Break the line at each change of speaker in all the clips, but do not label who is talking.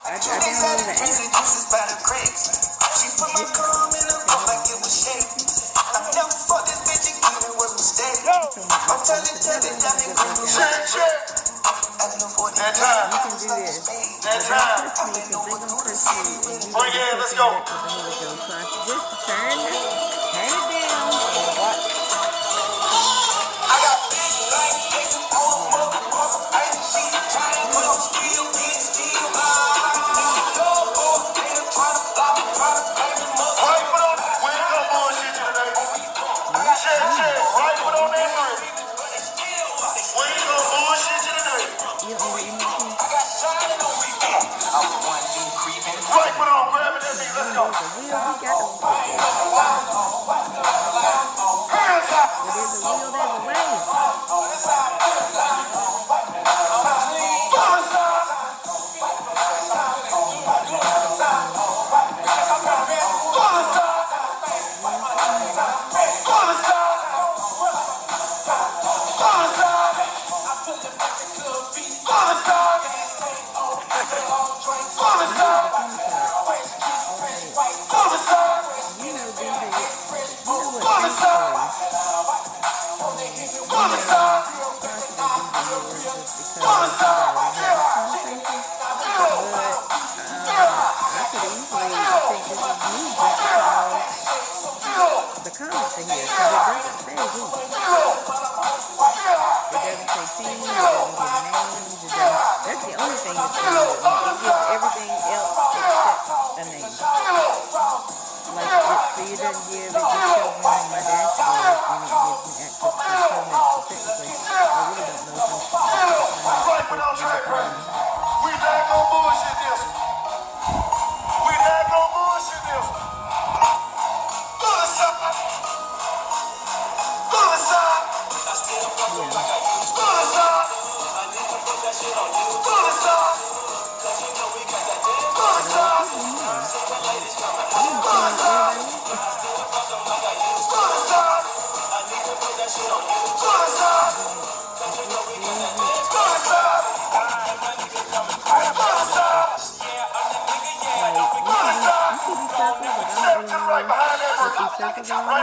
I downloaded the app.
She put my cum in her mouth like it was shake. I never fucked this bitch again, it was a mistake. I'm telling, got me bringing shit. Acting up for the
You can do this. But don't push me, because they're going to push you. And you're going to be pushing back with the Holy Ghost. So I suggest you turn it down and watch.
I got big light facing all the motherfucker. Ain't she trying to put on steel, big steel. Love for a nigga, try to block me, try to pay me mother. Right foot on, we ain't gonna bullshit you today. Shit, right foot on that three. We ain't gonna bullshit you today.
You don't need anything.
I got shining on me. I was one dude creeping. Right foot on, grab it, that thing, let's go.
The wheel, we got the wheel.
Hands up.
But there's a wheel, there's a way. You know these are what these stories. The comments in here, because it doesn't say who. It doesn't say team, it doesn't give names, it doesn't. That's the only thing that's in here. It gives everything else except a name. Like so it doesn't give, it just tells me on my dashboard and it gives me access to the comments. So technically, I really don't know if I'm supposed to be comments.
We not gonna bullshit this. We not gonna bullshit this.
Circles on it.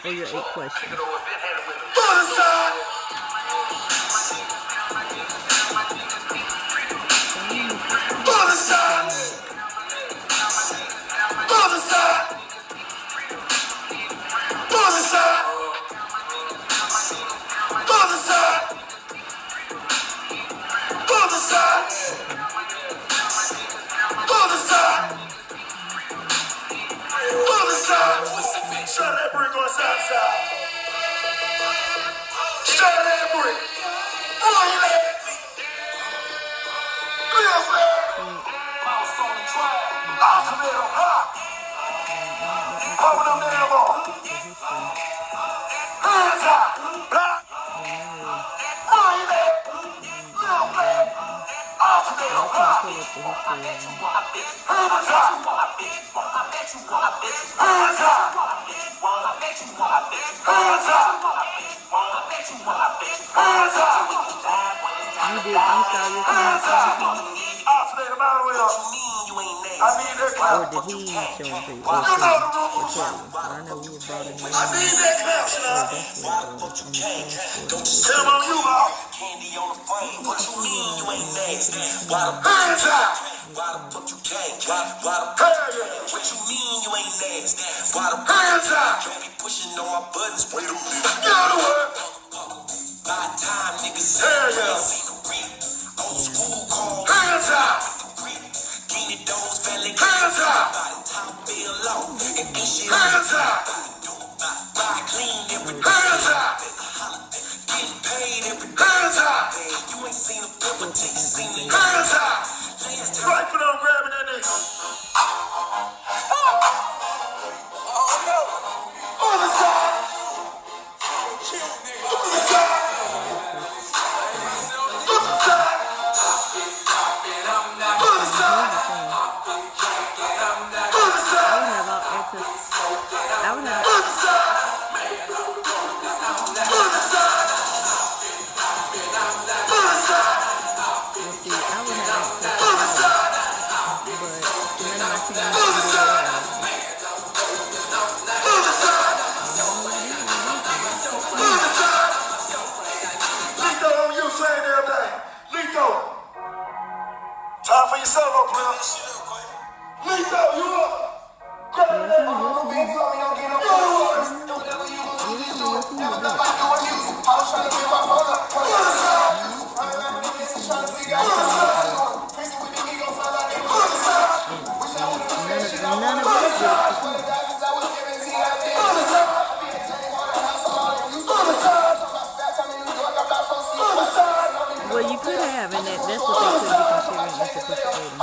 Or your 8 questions.
Shut that brick on Southside. Shut that brick. Boy, you let it be. Real fast. Mouse on the track. Oscillate on hot. Power them damn on. Hands out. Block. Boy, you let it be. Real fast. Oscillate on hot. Hands out. Hands out.
You saw your comments.
you ain't nasty? I need that clap.
Or did he show them to you? Or tell you? I know we were brought in there.
I need that clap,
Oh,
son.
that's what it was. On the passport.
Tell on you, Bob. Candy on the frame. What you mean you ain't nasty? Why the hands up? Why the fuck you can't? Why the what you mean you ain't nasty? Why the hands up? You be pushing on my buttons. What the get out of work. By time, niggas. Hell yeah. Old school call. Hands up. Guinea dogs, valley. Hands up. Top bill low. And this shit. Hands up. Buy clean every day. Hands up. Getting paid every day. Hands up. You ain't seen a pimp until you seen me. Hands up. Right foot on grabbing that nigga. Oh no. On the side. On the side. On the side. On the side. On the side.
I would have all access. I would have.
On the side. On the side. On the side.
Well, see, I would have access.
On the side.
But none of my team
On the
would do
side.
that.
On the side. On the side. Lito on you, same damn thing. Lito. Time for your solo, player. Lito, you up. Grab that.
Yes, none of us did. Well, you could have, and that's what they could be considering insufficient dating.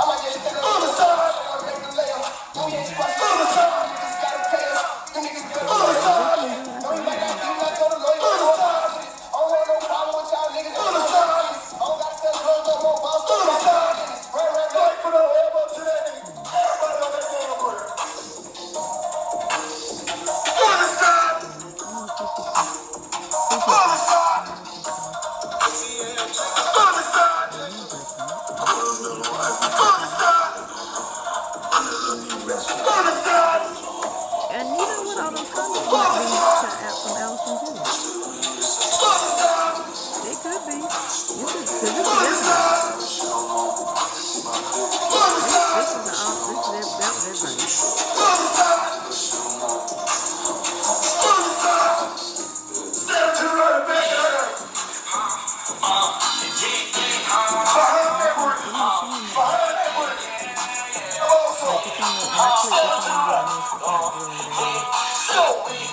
And you know what? All those condoms might be cut out from Allison too. They could be. Because this is their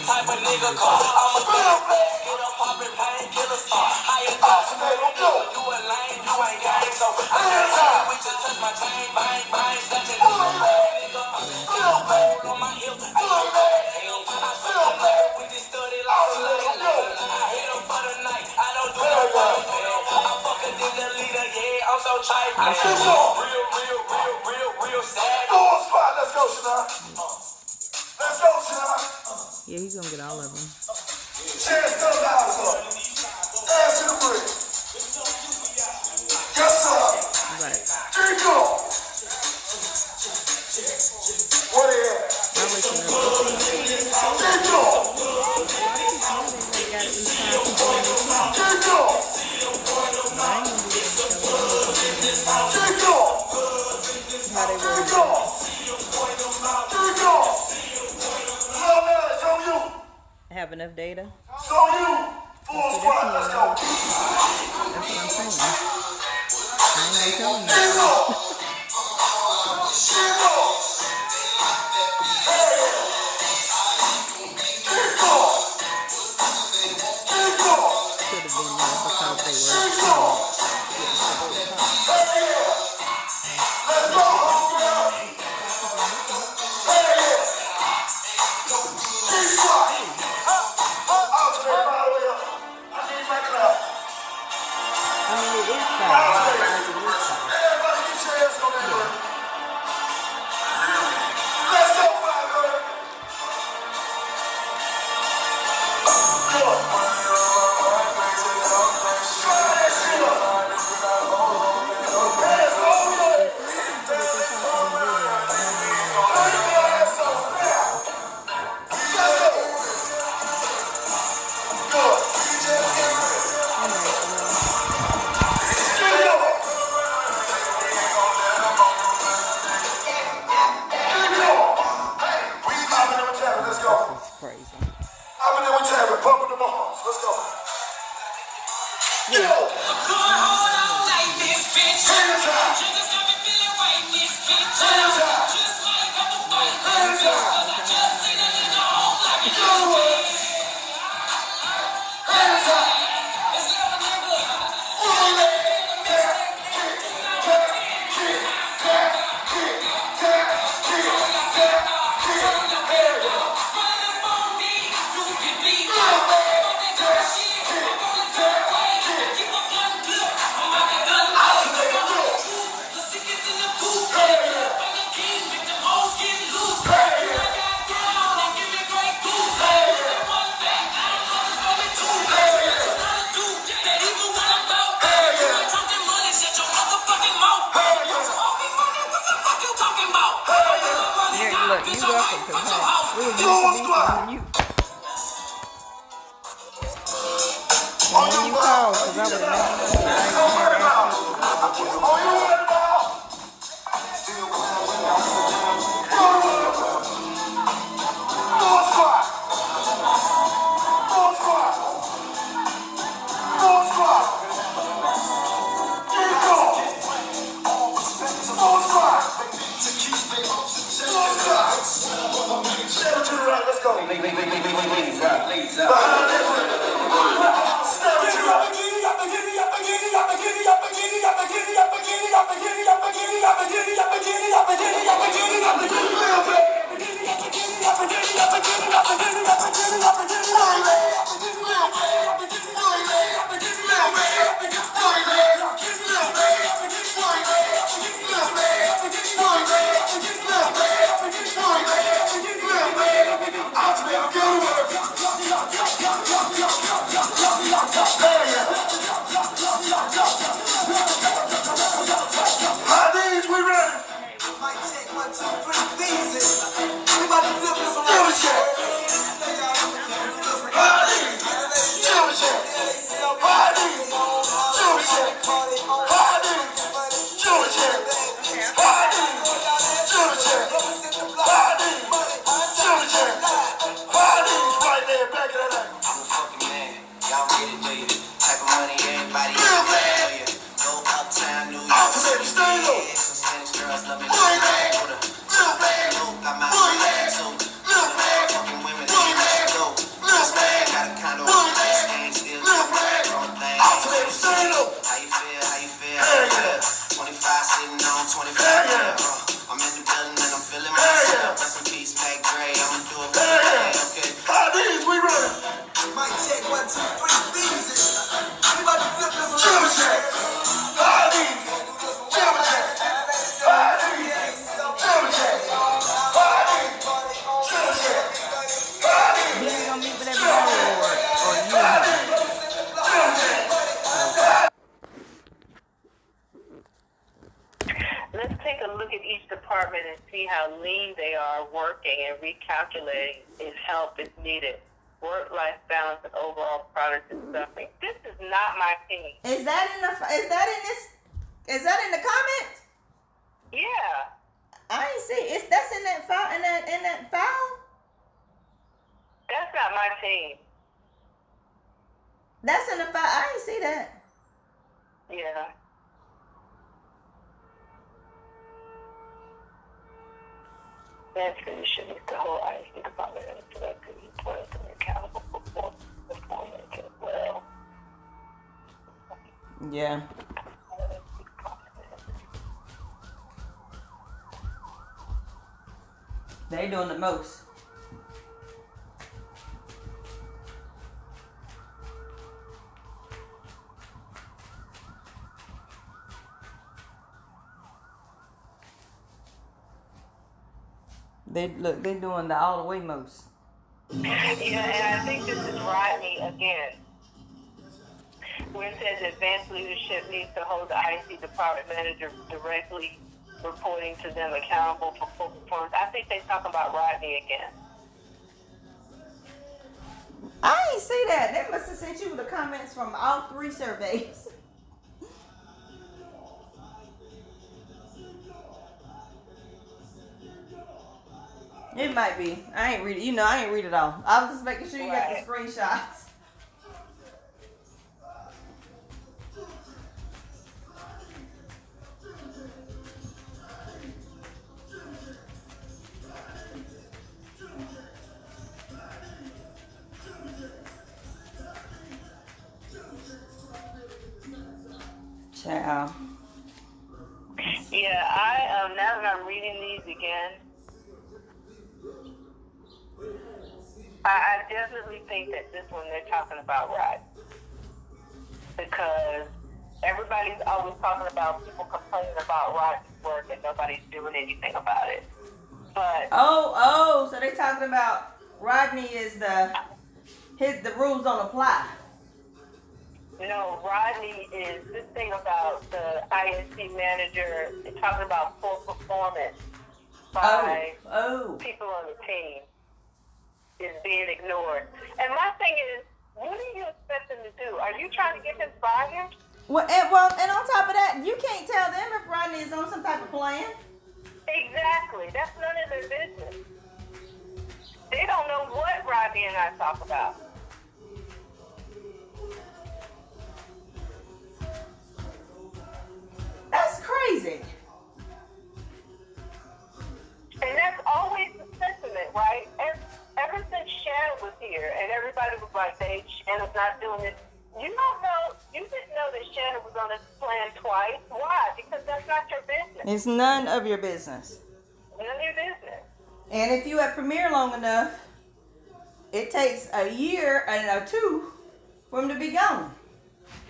Type of nigga call. I'm a get up, poppin' painkiller star. Higher thoughts, you a lame, you ain't gang, so I can't wait to touch my chain, bang, bang, such a nigga. On my hip, we just studied like I hit him for the night, I don't do no work, I fuck a nigga leader, yeah, I'm so trite, real sad. Go on spot, let's go, Shana. Let's go, Shana.
Yeah, he's gonna get all of them.
Chance those eyes up. Ass to the brick. Yes, sir.
Right.
Chico. What is it?
I'm listening up.
Chico.
They got at least 5 people on their team.
Chico.
But I ain't gonna be able to tell them
Chico.
how they were.
Chico. Chico. Love that. It's on you.
Have enough data.
It's on you. Full squad. Let's go.
That's what I'm saying. I ain't gonna tell them that.
Chico. Chico. Hey. Chico. Chico.
Could have been there because they were.
Chico. Hey. Let's go.
I mean, it is fine. Like, it is fine.
Everybody get your hands on
Yeah, look, you welcome, cause hey, it was meant to be from you. From when you called, cause I would have never known that I even had access to that.
Let's go. Ladies out.
He ain't gonna meet with everybody, or you and him. Okay.
Let's take a look at each department and see how lean they are working and recalculating if help is needed. Work-life balance and overall progress is suffering. This is not my team.
Is that in the comment?
Yeah.
I ain't see. That's in that file. In that file.
That's not my team.
That's in the file. I ain't see that.
Yeah. That's really should be the whole IT department and directly reporting to the accountable for performance as well.
Yeah. They doing the most. They doing the all the way most.
Yeah, and I think this is Rodney again. Where it says advanced leadership needs to hold the IT department manager directly reporting to them accountable for full performance. I think they're talking about Rodney again.
I ain't see that. They must have sent you the comments from all 3 surveys. It might be. I ain't read it. I ain't read it all. I was just making sure you got the screenshots. Ciao.
Yeah, I now that I'm reading these again, I definitely think that this one they're talking about right. Because everybody's always talking about people complaining about Rodney work and nobody's doing anything about it. But
So they talking about Rodney is the rules don't apply.
no, Rodney is this thing about the INC manager talking about poor performance by people on the team is being ignored. And my thing is, what do you expect them to do? Are you trying to get him fired?
Well, and on top of that, you can't tell them if Rodney is on some type of plan.
Exactly. That's none of their business. They don't know what Rodney and I talk about.
That's crazy.
And that's always the sentiment, right? Ever since Shannon was here and everybody was like, hey, Shannon's not doing this. You didn't know that Shannon was on this plan twice. Why? Because that's not your business.
It's none of your business.
None of your business.
And if you at Premier long enough, it takes a year and two for him to be gone.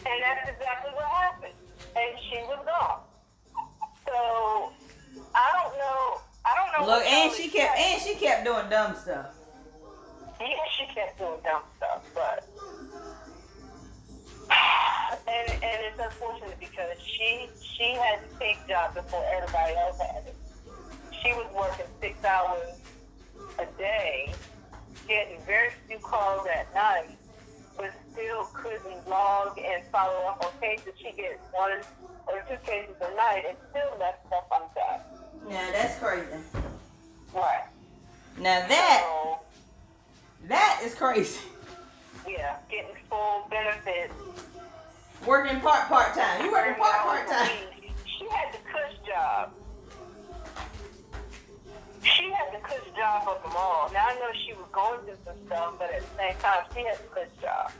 And that's exactly what happened. And she was gone. So I don't know.
Look, and she kept doing dumb stuff.
Yeah, she kept doing dumb stuff, but and it's unfortunate because she had to take jobs before everybody else had it. She was working 6 hours a day, getting very few calls at night, but still couldn't log and follow up on cases. She gets 1 or 2 cases a night and still left stuff undone.
Now that's crazy.
Right.
Now that is crazy.
Yeah, getting full benefits.
Working part time. You working part time.
She had the cush job. She had the cush job of them all. Now I know she was going through some stuff, but at the same time, she had the cush job.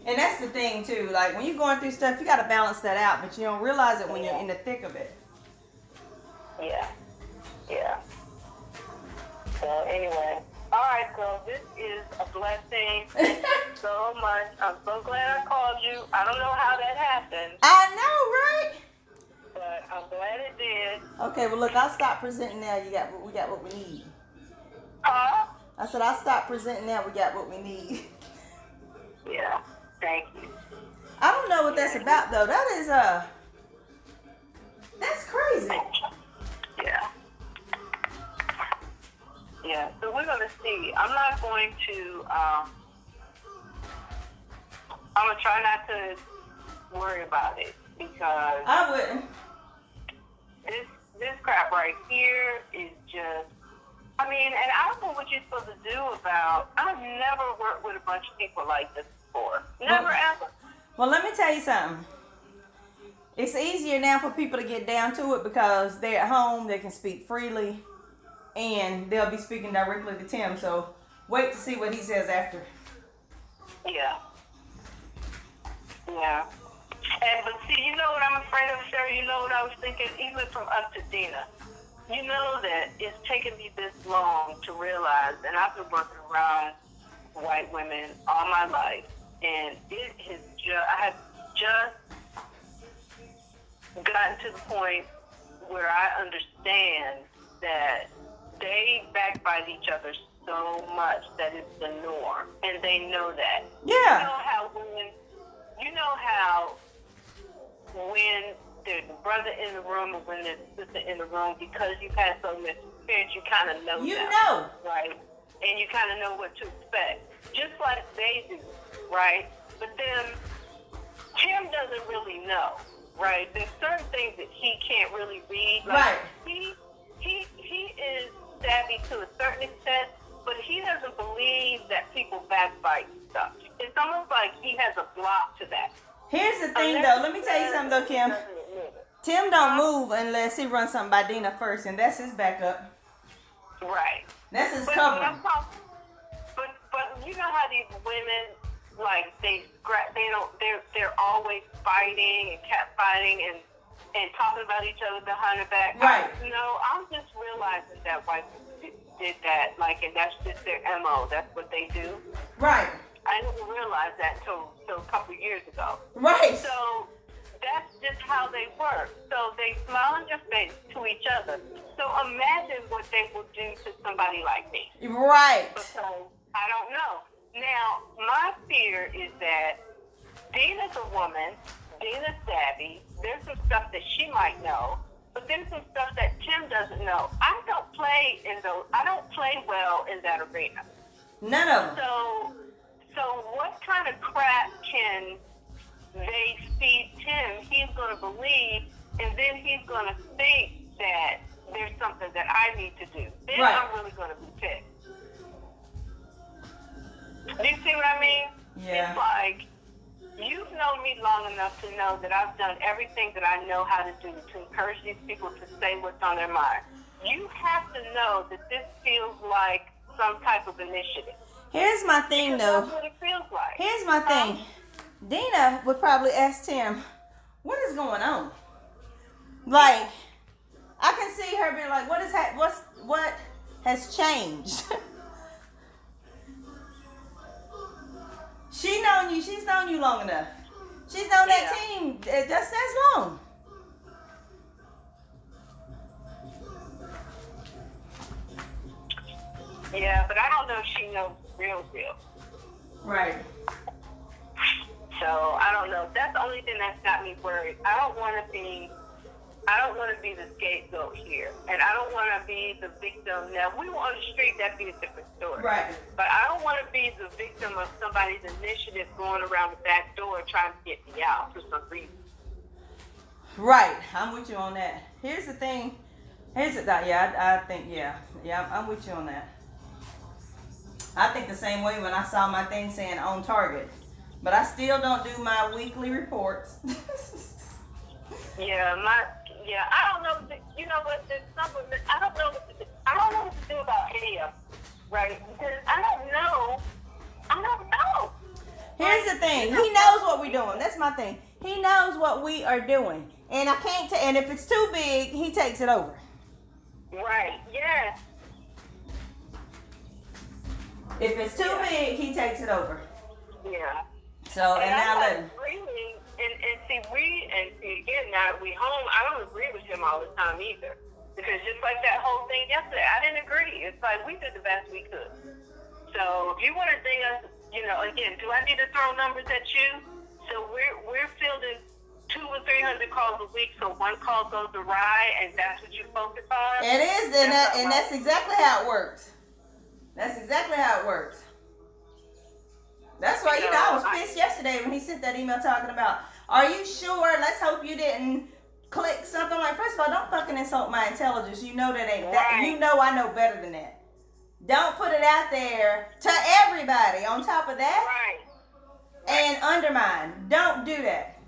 And that's the thing too. Like when you're going through stuff, you got to balance that out, but you don't realize it when you're in the thick of it.
Yeah. So anyway, all right, so this is a blessing. Thank you so much. I'm so glad I called you. I don't know how that happened,
I know, right?
but I'm glad it did.
Okay, well look, I'll stop presenting now. We got what we need.
Huh?
I said I'll stop presenting now. We got what we need.
Yeah. Thank you.
I don't know what that's about though. That is that's crazy.
Yeah, so we're going to see. I'm not going to, I'm going to try not to worry about it because
I wouldn't.
this crap right here is just, I mean, and I don't know what you're supposed to do about, I've never worked with a bunch of people like this before. Never ever.
Well, let me tell you something. It's easier now for people to get down to it because they're at home, they can speak freely. And they'll be speaking directly to Tim. So wait to see what he says after.
Yeah. But see, you know what I'm afraid of, Sherry? You know what I was thinking? Even from up to Dina. You know that it's taken me this long to realize, and I've been working around white women all my life, and it has I have just gotten to the point where I understand that they backbite each other so much that it's the norm, and they know that.
Yeah.
You know how when there's a brother in the room or when there's a sister in the room, because you've had so much experience, you kind of know them, right? And you kind of know what to expect, just like they do, right? But then Tim doesn't really know, right? There's certain things that he can't really read. Like,
right.
He is savvy to a certain extent, but he doesn't believe that people backbite stuff. It's almost like he has a block to that.
Here's the thing, though. Let me tell you something, though, Kim. Tim don't move unless he runs something by Dina first, and that's his backup.
Right.
That's his covering.
But you know how these women, like, they're always fighting and catfighting and talking about each other behind the back.
Right.
I'm just realizing that white people did that, like, and that's just their MO. That's what they do.
Right.
I didn't realize that until a couple years ago.
Right.
So that's just how they work. So they smile in your face to each other. So imagine what they will do to somebody like me.
Right.
Because I don't know. Now, my fear is that Dina's a woman, Dina's savvy, there's some stuff that she might know, but there's some stuff that Tim doesn't know. I don't play well in that arena.
None of them.
So what kind of crap can they feed Tim? He's going to believe, and then he's going to think that there's something that I need to do. Then
Right.
I'm really going to be pissed. Do you see what I mean?
Yeah.
It's like, you've known me long enough to know that I've done everything that I know how to do to encourage these people to say what's on their mind. You have to know that this feels like some type of initiative.
Here's my thing,
Because
though.
that's what it feels like.
Here's my thing. Dina would probably ask Tim, what is going on? Like, I can see her being like, what has changed? She's known you long enough. She's known that team just as long.
Yeah, but I don't know if she knows real.
Right.
So I don't know. That's the only thing that's got me worried. I don't want to be the scapegoat here, and I don't want to be the victim. Now, if we were on the street, that'd be a different story.
Right.
But I don't want to be the victim of somebody's initiative going around the back door trying to get me out for some reason.
Right. I'm with you on that. Here's the thing. I think, I'm with you on that. I think the same way when I saw my thing saying on target. But I still don't do my weekly reports.
I don't know. You know what? I don't know what to do about any of them, right? Because I don't know.
Here's the thing. He knows what we're doing. That's my thing. He knows what we are doing. And I can't and if it's too big, he takes it over.
Right. Yes.
If it's too big, he takes it over.
Yeah.
So, and now let him.
And see again, now that we home, I don't agree with him all the time either. Because just like that whole thing yesterday, I didn't agree. It's like we did the best we could. So if you want to think us, again, do I need to throw numbers at you? So we're fielding 200 or 300 calls a week, so one call goes awry, and that's what you focus on?
It is, and that's exactly how it works. That's exactly how it works. That's why, I was pissed yesterday when he sent that email talking about, are you sure? Let's hope you didn't click something. Like, first of all, don't fucking insult my intelligence. You know that ain't that. You know I know better than that. Don't put it out there to everybody on top of that.
Right.
And undermine. Don't do that.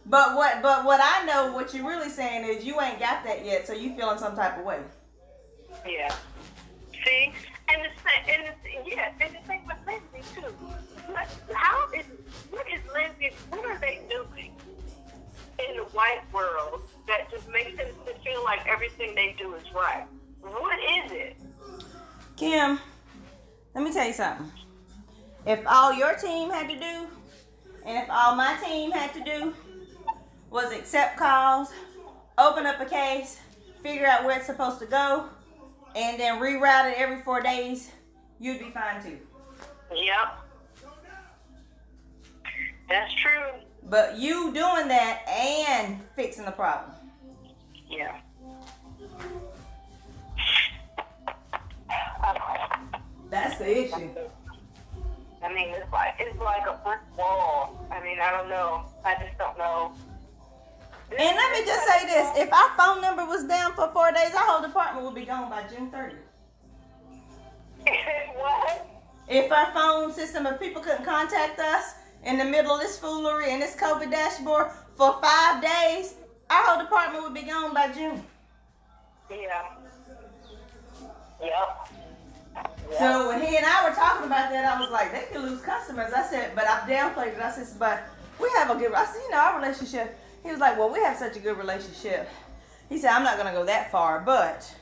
But what I know, what you're really saying is you ain't got that yet, so you feeling some type of way.
Yeah. See? And the thing with Lindsay too. What are they doing in the white world that just makes them feel like everything they do is right? What is it?
Kim, let me tell you something. If all your team had to do, and if all my team had to do, was accept calls, open up a case, figure out where it's supposed to go, and then reroute it every 4 days, you'd be fine too.
Yep. That's true.
But you doing that and fixing the problem.
Yeah.
That's the issue.
I mean, it's like a brick wall. I mean, I don't know. I just don't know.
And let me just say this. If our phone number was down for 4 days, our whole department would be gone by June 30th.
What?
If our phone system, if people couldn't contact us in the middle of this foolery and this COVID dashboard for 5 days, our whole department would be gone by June.
Yeah. Yep.
So when he and I were talking about that, I was like, they could lose customers. I said, but I downplayed it. I said, but we have a good, I said, our relationship. He was like, well, we have such a good relationship. He said, I'm not going to go that far, but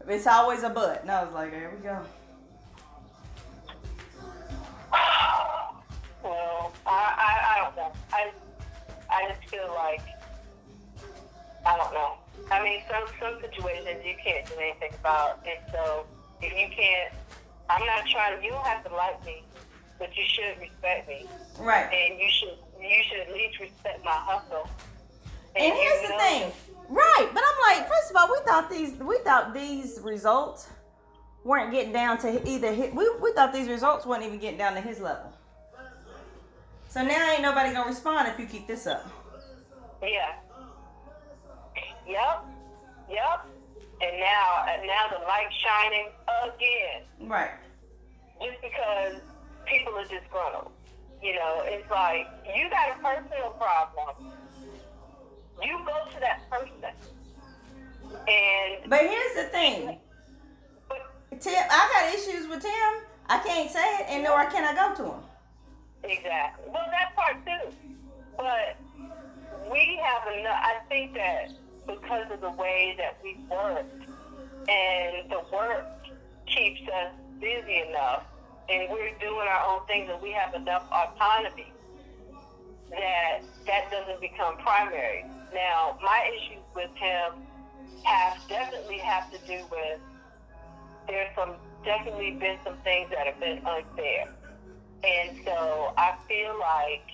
it's always a but. And I was like, here we go.
Well, I don't know. I just feel feel like, I don't know. I mean, some situations you can't do anything about, and so if you can't, I'm not trying to. You don't have to like me, but you should respect me,
Right.
and you should at least respect my hustle.
And here's the thing, right? But I'm like, first of all, we thought these results weren't getting down to either. We thought these results weren't even getting down to his level. So now ain't nobody gonna respond if you keep this up.
Yeah. Yep. And now the light's shining again.
Right.
Just because people are disgruntled. You know, it's like, you got a personal problem. You go to that person. And
But here's the thing. Tim, I got issues with Tim. I can't say it, and nor can I go to him.
exactly. Well, that part too. But we have enough. I think that because of the way that we work, and the work keeps us busy enough, and we're doing our own things, and we have enough autonomy that doesn't become primary. Now, my issues with him definitely have to do with, there's definitely been some things that have been unfair. And so I feel like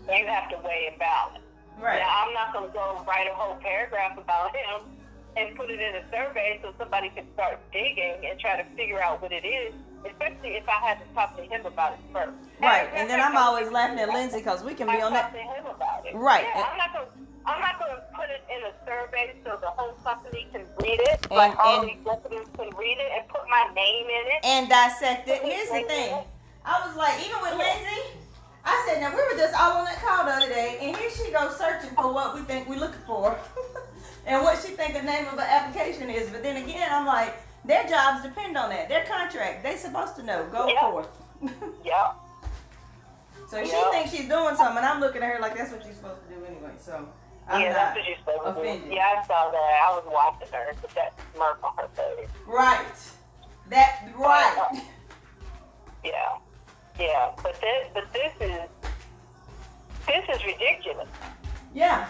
you have to weigh and balance.
Right.
Now, I'm not going to go write a whole paragraph about him and put it in a survey so somebody can start digging and try to figure out what it is, especially if I had to talk to him about it first.
Right. And then I'm always laughing at Lindsay because we can be on
talk
that.
to him about it.
Right.
Yeah, I'm not going to put it in a survey so the whole company can read it, like all the executives can read it and put my name in it.
And dissect it. Here's the thing. I was like, even with Lindsay, I said, now we were just all on that call the other day, and here she goes searching for what we think we're looking for. And what she think the name of an application is. But then again, I'm like, their jobs depend on that. Their contract, they supposed to know. Go forth.
Yeah.
So she thinks she's doing something, and I'm looking at her like that's what you're supposed to do anyway. So I'm not
that's what you're supposed to
offended.
do. Yeah, I saw that. I was watching her with that smirk on her face.
Right. Right.
Yeah. But this is ridiculous.
Yeah.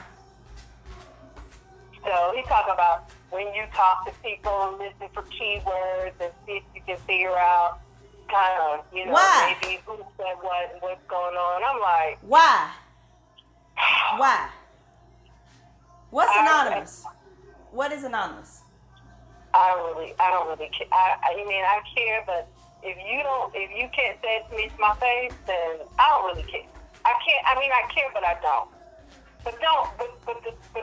So he talking about when you talk to people, listen for keywords and see if you can figure out kind of,
Why?
maybe who said what and what's going on. I'm like,
Why? What's anonymous? What is anonymous?
I don't really care. I care, but if you can't say it to me to my face, then I don't really care. I care, but I don't. But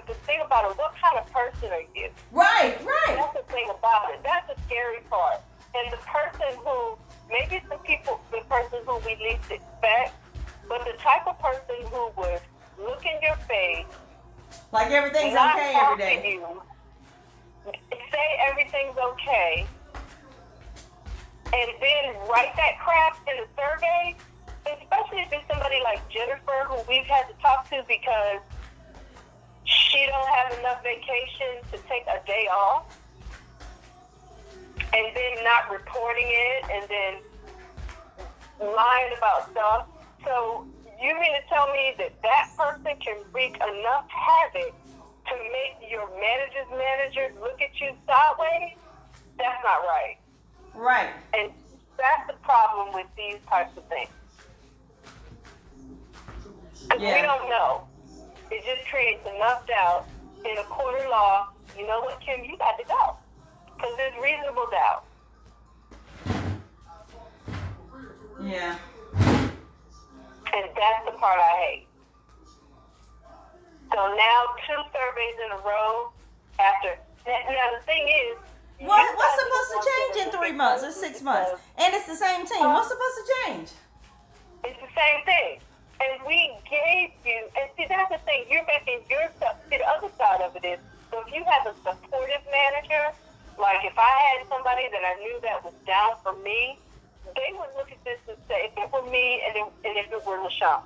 the thing about it, what kind of person are you?
Right.
That's the thing about it. That's the scary part. And the person who, maybe the person who we least expect, but the type of person who would look in your face,
like everything's
not
okay
talk
every day.
to you, say everything's okay, and then write that crap in a survey, especially if it's somebody like Jennifer, who we've had to talk to because she don't have enough vacation to take a day off, and then not reporting it, and then lying about stuff. So you mean to tell me that person can wreak enough havoc to make your manager's manager look at you sideways? That's not right.
Right.
And that's the problem with these types of things. Because we don't know. It just creates enough doubt in a court of law. You know what, Kim? You got to go. Because there's reasonable doubt.
Yeah.
And that's the part I hate. So now 2 surveys in a row after. Now the thing is,
What's supposed to change in 3 months or 6 months? And it's the same team. What's supposed to change?
It's the same thing. And we gave you, and see, that's the thing, you're making yourself, see, the other side of it is, so if you have a supportive manager, like if I had somebody that I knew that was down for me, they would look at this and say, if it were me and if it were LaShawn,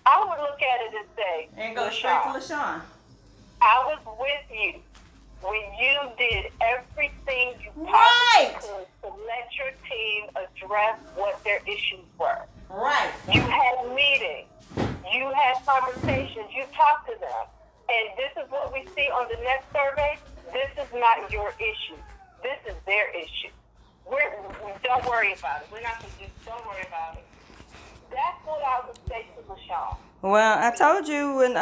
I would look at it and say,
And go straight to LaShawn.
I was with you when you did everything you possibly could to let your team address what their issues were.
Right.
You had meetings. You had conversations. You talked to them. And this is what we see on the next survey. This is not your issue. This is their issue. Don't worry about it. We're not going to just, don't worry about it. That's what I would say to LaShawn.
Well, I told you when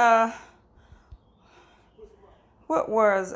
what was